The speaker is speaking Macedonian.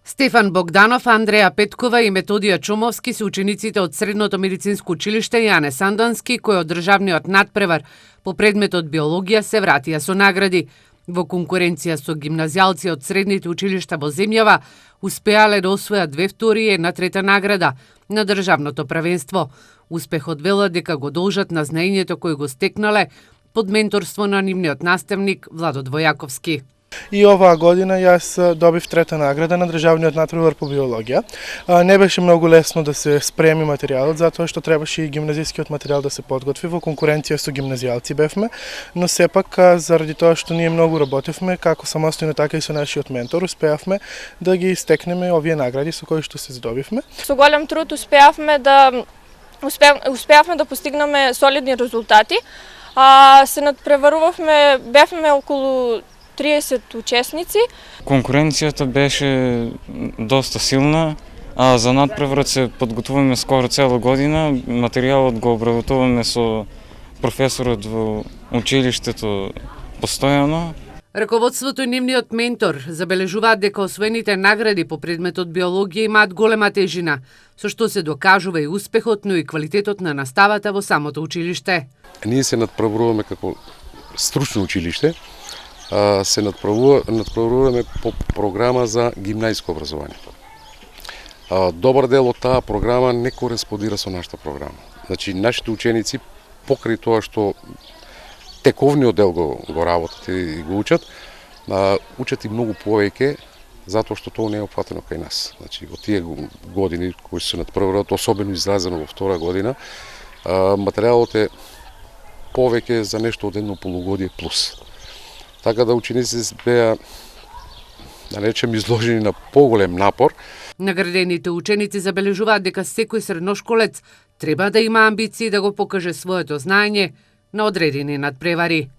Стефан Богданов, Андреја Петкова и Методија Чумовски се учениците од Средното медицинско училиште Јане Сандански, кои од државниот надпревар по предметот биологија се вратија со награди. Во конкуренција со гимназијалци од средните училишта во земјава, успеале да освојат 2 втори и 1/3 награда на државното првенство. Успехот велат дека го должат на знаењето кој го стекнале под менторство на нивниот наставник Владо Двојаковски. И оваа година јас добив 3-та награда на државниот надпревар по биологија. Не беше многу лесно да се спреми материјалот, затоа што требаше и гимназискиот материјал да се подготви, во конкуренција со гимназијалци бевме, но сепак заради тоа што ние многу работевме, како самостојно така и со нашиот ментор, успеавме да ги стекнеме овие награди со кои што се задобивме. Со голем труд успеавме да постигнеме солидни резултати. Се надпреварувавме, бевме околу 30 учесници. Конкуренцијата беше доста силна, а за надпреварот се подготвуваме скоро цела година. Материјалот го обработуваме со професорот во училиштето постојано. Раководството и нивниот ментор забележуваат дека освоените награди по предметот биологија имаат голема тежина, со што се докажува и успехот, но и квалитетот на наставата во самото училиште. Ние се надпреваруваме како стручно училиште, се надпреваруваме по програма за гимназиско образование. Добар дел од таа програма не кореспондира со нашата програма. Значи, нашите ученици, покрај тоа што тековниот дел го работат и го учат и многу повеќе, затоа што тоа не е опфатено кај нас. Значи, во тие години кои се надпреваруваат, особено изразено во втора година, материјалот е повеќе за нешто од едно полугодие плюс. Така да учениците беа, да речем, изложени на поголем напор. Наградените ученици забележуваат дека секој средношколец треба да има амбиции да го покаже своето знаење на одредени надпревари.